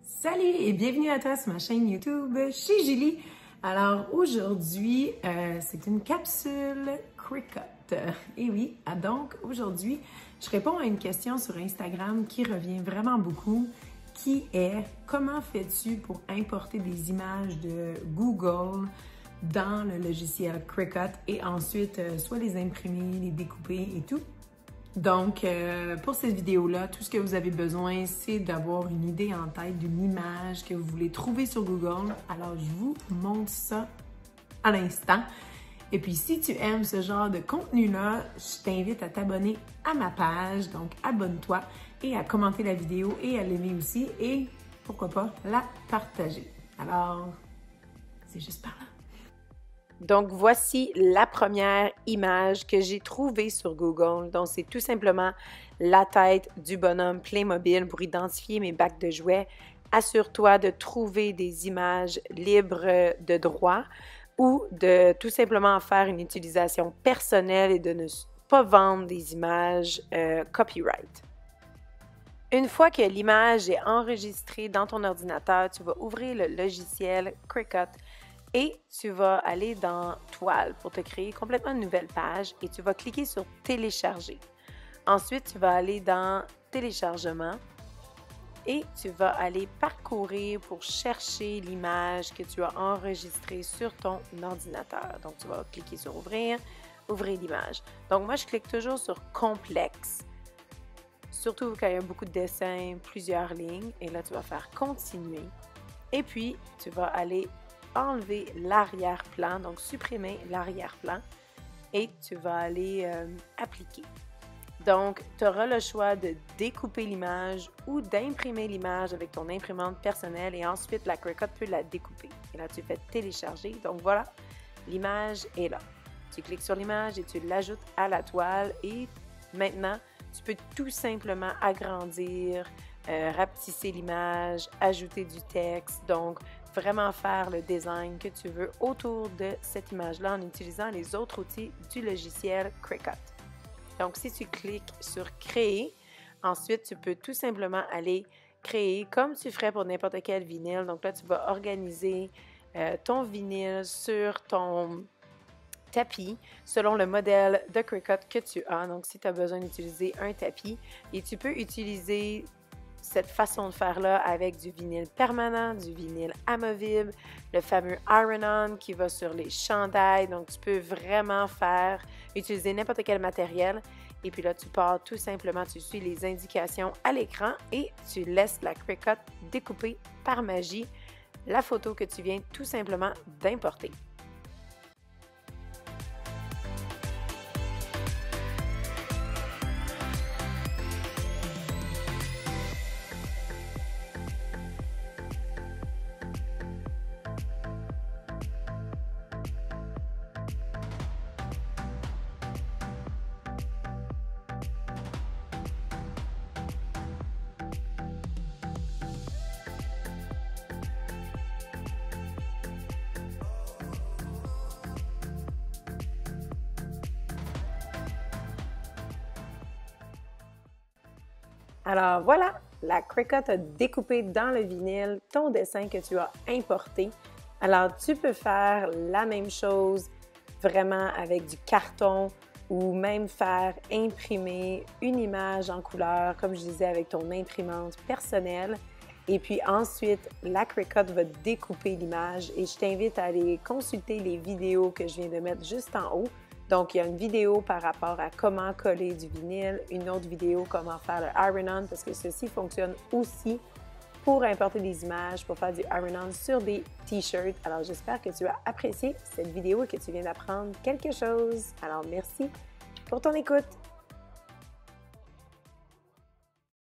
Salut et bienvenue à toi sur ma chaîne YouTube chez Julie. Alors aujourd'hui, c'est une capsule Cricut. Et oui, donc aujourd'hui, je réponds à une question sur Instagram qui revient vraiment beaucoup, qui est comment fais-tu pour importer des images de Google dans le logiciel Cricut et ensuite soit les imprimer, les découper et tout. Donc, pour cette vidéo-là, tout ce que vous avez besoin, c'est d'avoir une idée en tête d'une image que vous voulez trouver sur Google. Alors, je vous montre ça à l'instant. Et puis, si tu aimes ce genre de contenu-là, je t'invite à t'abonner à ma page. Donc, abonne-toi et à commenter la vidéo et à l'aimer aussi. Et, pourquoi pas, la partager. Alors, c'est juste par là. Donc, voici la première image que j'ai trouvée sur Google. Donc, c'est tout simplement la tête du bonhomme Playmobil pour identifier mes bacs de jouets. Assure-toi de trouver des images libres de droit ou de tout simplement faire une utilisation personnelle et de ne pas vendre des images copyright. Une fois que l'image est enregistrée dans ton ordinateur, tu vas ouvrir le logiciel Cricut et tu vas aller dans Toile pour te créer complètement une nouvelle page et tu vas cliquer sur Télécharger. Ensuite, tu vas aller dans Téléchargement et tu vas aller parcourir pour chercher l'image que tu as enregistrée sur ton ordinateur. Donc, tu vas cliquer sur Ouvrir, ouvrir l'image. Donc, moi, je clique toujours sur Complexe, surtout quand il y a beaucoup de dessins, plusieurs lignes. Et là, tu vas faire Continuer. Et puis, tu vas aller enlever l'arrière-plan, donc supprimer l'arrière-plan et tu vas aller appliquer. Donc, tu auras le choix de découper l'image ou d'imprimer l'image avec ton imprimante personnelle et ensuite la Cricut peut la découper. Et là, tu fais télécharger. Donc voilà, l'image est là. Tu cliques sur l'image et tu l'ajoutes à la toile et maintenant, tu peux tout simplement agrandir, rapetisser l'image, ajouter du texte. Donc, vraiment faire le design que tu veux autour de cette image-là en utilisant les autres outils du logiciel Cricut. Donc, si tu cliques sur Créer, ensuite, tu peux tout simplement aller créer comme tu ferais pour n'importe quel vinyle. Donc là, tu vas organiser ton vinyle sur ton tapis selon le modèle de Cricut que tu as. Donc, si tu as besoin d'utiliser un tapis, et tu peux utiliser cette façon de faire-là avec du vinyle permanent, du vinyle amovible, le fameux iron-on qui va sur les chandails. Donc, tu peux vraiment utiliser n'importe quel matériel. Et puis là, tu pars tout simplement, tu suis les indications à l'écran et tu laisses la Cricut découper par magie la photo que tu viens tout simplement d'importer. Alors voilà, la Cricut a découpé dans le vinyle ton dessin que tu as importé. Alors tu peux faire la même chose vraiment avec du carton ou même faire imprimer une image en couleur, comme je disais, avec ton imprimante personnelle. Et puis ensuite, la Cricut va découper l'image et je t'invite à aller consulter les vidéos que je viens de mettre juste en haut. Donc, il y a une vidéo par rapport à comment coller du vinyle, une autre vidéo comment faire le iron-on parce que ceci fonctionne aussi pour importer des images, pour faire du iron-on sur des t-shirts. Alors, j'espère que tu as apprécié cette vidéo et que tu viens d'apprendre quelque chose. Alors, merci pour ton écoute.